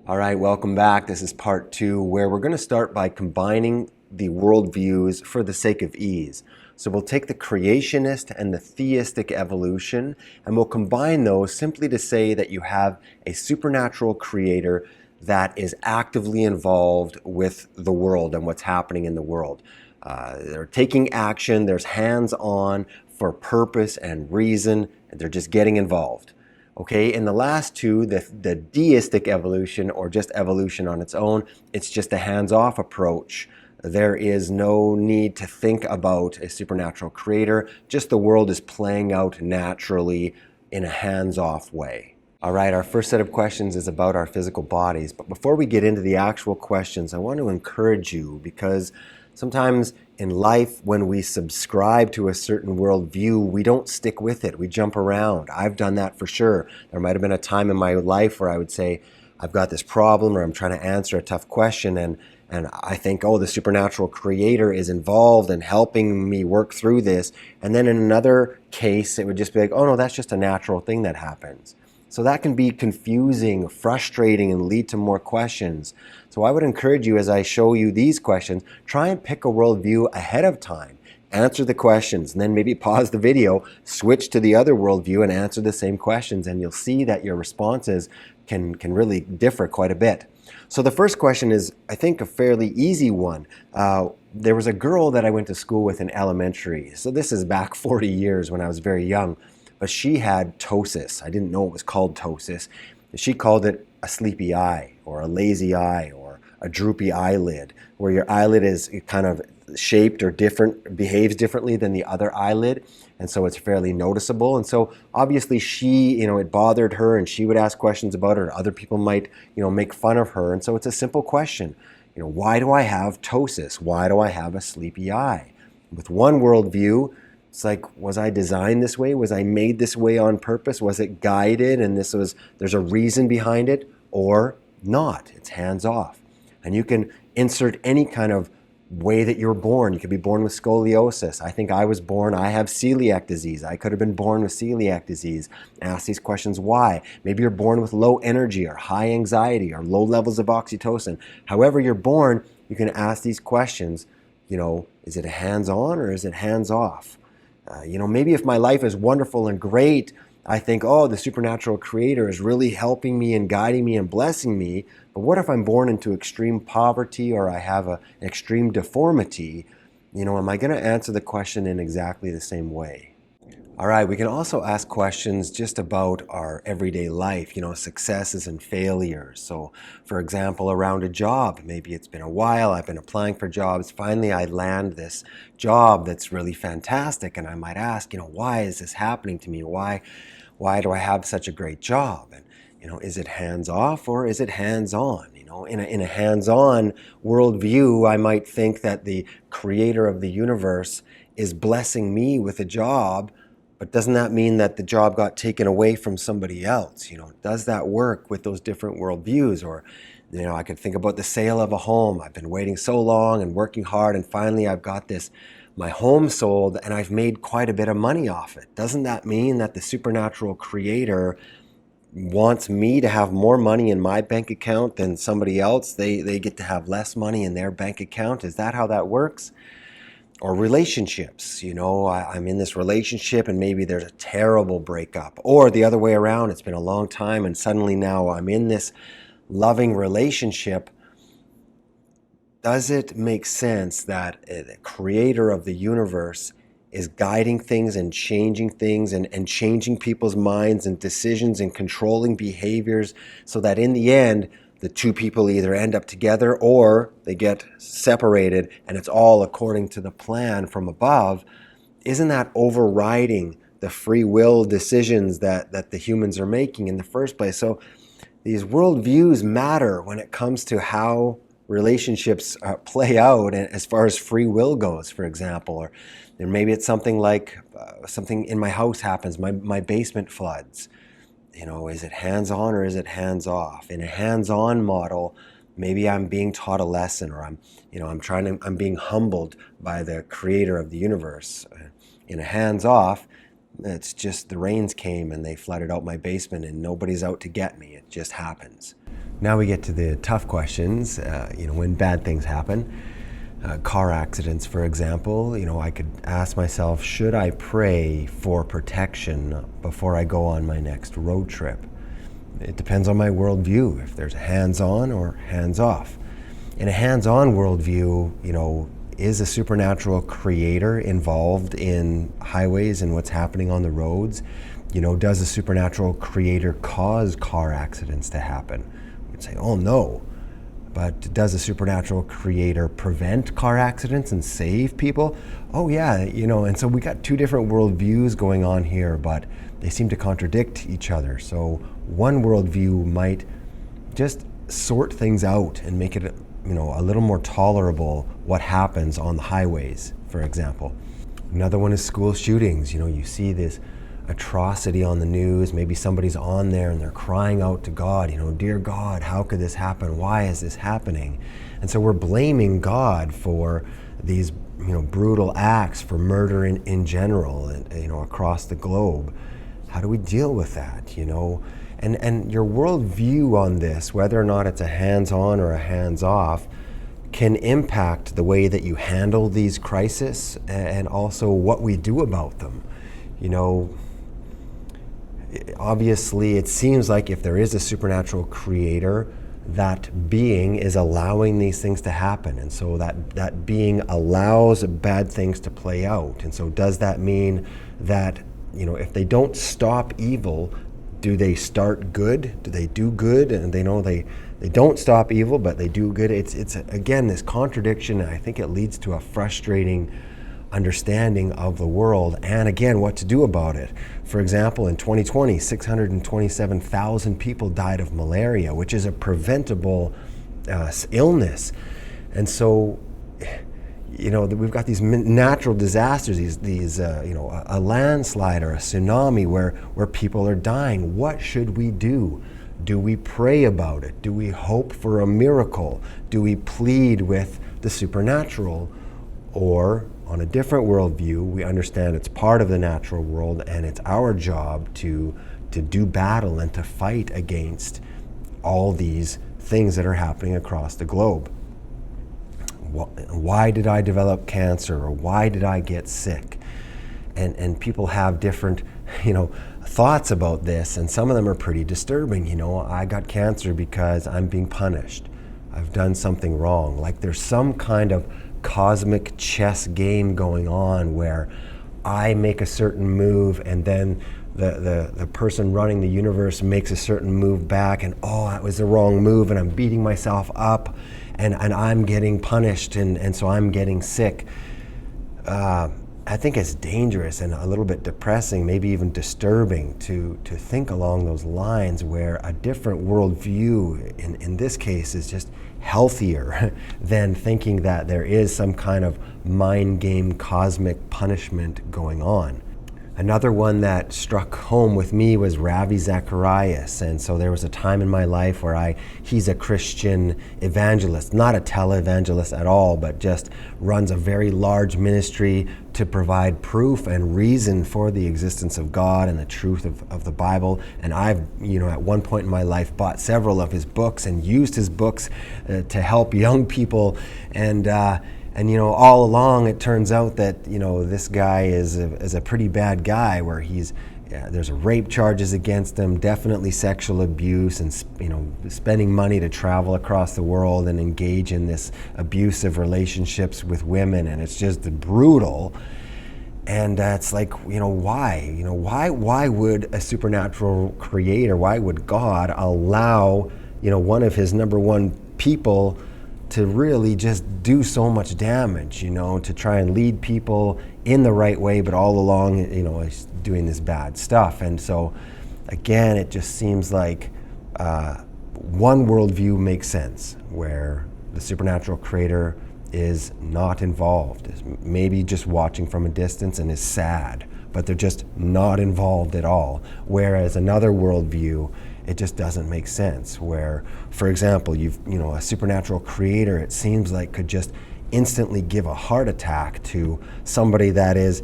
All right, welcome back. This is part two, where we're going to start by combining the worldviews for the sake of ease. So we'll take the creationist and the theistic evolution, and we'll combine those simply to say that you have a supernatural creator that is actively involved with the world and what's happening in the world. They're taking action, there's hands-on for purpose and reason, and they're just getting involved. Okay, in the last two, the deistic evolution, or just evolution on its own, it's just a hands-off approach. There is no need to think about a supernatural creator, just the world is playing out naturally in a hands-off way. All right, our first set of questions is about our physical bodies, but before we get into the actual questions, I want to encourage you, because sometimes in life, when we subscribe to a certain worldview, we don't stick with it. We jump around. I've done that for sure. There might have been a time in my life where I would say, I've got this problem, or I'm trying to answer a tough question, and I think, oh, the supernatural creator is involved in helping me work through this. And then in another case, it would just be like, oh no, that's just a natural thing that happens. So that can be confusing, frustrating, and lead to more questions. So I would encourage you, as I show you these questions, try and pick a worldview ahead of time. Answer the questions, and then maybe pause the video, switch to the other worldview and answer the same questions, and you'll see that your responses can really differ quite a bit. So the first question is, I think, a fairly easy one. There was a girl that I went to school with in elementary. So this is back 40 years when I was very young. But she had ptosis. I didn't know it was called ptosis. She called it a sleepy eye, or a lazy eye, or a droopy eyelid, where your eyelid is kind of shaped or different, behaves differently than the other eyelid, and so it's fairly noticeable. And so obviously she, it bothered her, and she would ask questions about it, or other people might, make fun of her. And so it's a simple question. Why do I have ptosis? Why do I have a sleepy eye? With one worldview, it's like, was I designed this way? Was I made this way on purpose? Was it guided and there's a reason behind it, or not? It's hands off. And you can insert any kind of way that you're born. You could be born with scoliosis. I think I have celiac disease. I could have been born with celiac disease. Ask these questions, why? Maybe you're born with low energy or high anxiety or low levels of oxytocin. However you're born, you can ask these questions. Is it a hands-on or is it hands-off? Maybe if my life is wonderful and great, I think, oh, the supernatural creator is really helping me and guiding me and blessing me. But what if I'm born into extreme poverty, or I have an extreme deformity? Am I going to answer the question in exactly the same way? All right, we can also ask questions just about our everyday life, successes and failures. So, for example, around a job, maybe it's been a while, I've been applying for jobs, finally I land this job that's really fantastic, and I might ask, why is this happening to me? Why do I have such a great job? And, is it hands-off or is it hands-on? In a hands-on worldview, I might think that the creator of the universe is blessing me with a job. But doesn't that mean that the job got taken away from somebody else? Does that work with those different worldviews? Or, I could think about the sale of a home. I've been waiting so long and working hard, and finally I've got my home sold, and I've made quite a bit of money off it. Doesn't that mean that the supernatural creator wants me to have more money in my bank account than somebody else? They get to have less money in their bank account. Is that how that works? Or relationships, I'm in this relationship and maybe there's a terrible breakup. Or the other way around, it's been a long time and suddenly now I'm in this loving relationship. Does it make sense that the creator of the universe is guiding things and changing things and changing people's minds and decisions and controlling behaviors, so that in the end, the two people either end up together or they get separated, and it's all according to the plan from above? Isn't that overriding the free will decisions that the humans are making in the first place? So these worldviews matter when it comes to how relationships play out, and as far as free will goes, for example. Or maybe it's something like something in my house happens, my basement floods. Is it hands-on or is it hands-off? In a hands-on model, maybe I'm being taught a lesson, or I'm being humbled by the creator of the universe. In a hands-off, It's just the rains came and they flooded out my basement and nobody's out to get me. It just happens. Now we get to the tough questions, when bad things happen. Car accidents, for example, I could ask myself, should I pray for protection before I go on my next road trip? It depends on my worldview, if there's a hands-on or hands-off. In a hands-on worldview, is a supernatural creator involved in highways and what's happening on the roads? Does a supernatural creator cause car accidents to happen? We'd say, oh no. But does a supernatural creator prevent car accidents and save people? Oh yeah, and so we got two different worldviews going on here, but they seem to contradict each other. So one worldview might just sort things out and make it, a little more tolerable what happens on the highways, for example. Another one is school shootings. You see this atrocity on the news, maybe somebody's on there and they're crying out to God, dear God, how could this happen? Why is this happening? And so we're blaming God for these, brutal acts, for murder in general, across the globe. How do we deal with that, And your worldview on this, whether or not it's a hands-on or a hands-off, can impact the way that you handle these crises and also what we do about them. Obviously, it seems like if there is a supernatural creator, that being is allowing these things to happen. And so that being allows bad things to play out. And so does that mean that, if they don't stop evil, do they start good? Do they do good? And they don't stop evil, but they do good. It's again, this contradiction, and I think it leads to a frustrating understanding of the world, and again, what to do about it. For example, in 2020, 627,000 people died of malaria, which is a preventable illness. And so, we've got these natural disasters, these a landslide or a tsunami where people are dying. What should we do? Do we pray about it? Do we hope for a miracle? Do we plead with the supernatural? Or on a different worldview, we understand it's part of the natural world and it's our job to do battle and to fight against all these things that are happening across the globe. Why did I develop cancer, or why did I get sick? And people have different, thoughts about this, and some of them are pretty disturbing. I got cancer because I'm being punished. I've done something wrong. Like there's some kind of cosmic chess game going on where I make a certain move and then the person running the universe makes a certain move back, and that was the wrong move, and I'm beating myself up and I'm getting punished, and so I'm getting sick. I think it's dangerous and a little bit depressing, maybe even disturbing to think along those lines, where a different worldview in this case is just healthier than thinking that there is some kind of mind game cosmic punishment going on. Another one that struck home with me was Ravi Zacharias. And so there was a time in my life where he's a Christian evangelist, not a televangelist at all, but just runs a very large ministry to provide proof and reason for the existence of God and the truth of the Bible. And I've, at one point in my life bought several of his books and used his books to help young people. And all along it turns out that, this guy is a pretty bad guy, where there's rape charges against him, definitely sexual abuse, and, spending money to travel across the world and engage in this abusive relationships with women. And it's just brutal. And it's like, why? Why would a supernatural creator, why would God allow, one of his number one people to really just do so much damage, to try and lead people in the right way, but all along, is doing this bad stuff. And so, again, it just seems like one worldview makes sense, where the supernatural creator is not involved, is maybe just watching from a distance and is sad, but they're just not involved at all. Whereas another worldview, it just doesn't make sense, where, for example, a supernatural creator, it seems like, could just instantly give a heart attack to somebody that is,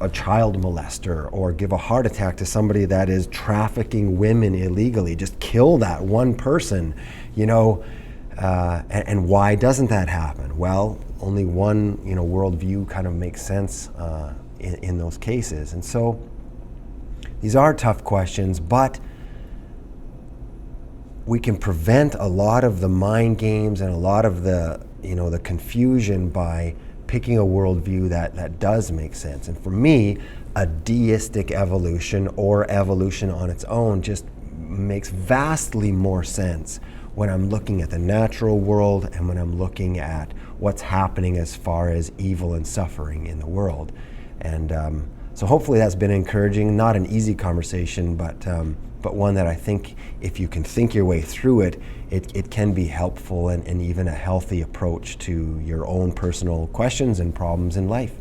a child molester, or give a heart attack to somebody that is trafficking women illegally. Just kill that one person, and why doesn't that happen? Well, only one, worldview kind of makes sense in those cases. And so these are tough questions, but we can prevent a lot of the mind games and a lot of the confusion by picking a worldview that does make sense. And for me, a deistic evolution or evolution on its own just makes vastly more sense when I'm looking at the natural world and when I'm looking at what's happening as far as evil and suffering in the world. And so hopefully that's been encouraging. Not an easy conversation, but one that I think if you can think your way through it, it can be helpful and even a healthy approach to your own personal questions and problems in life.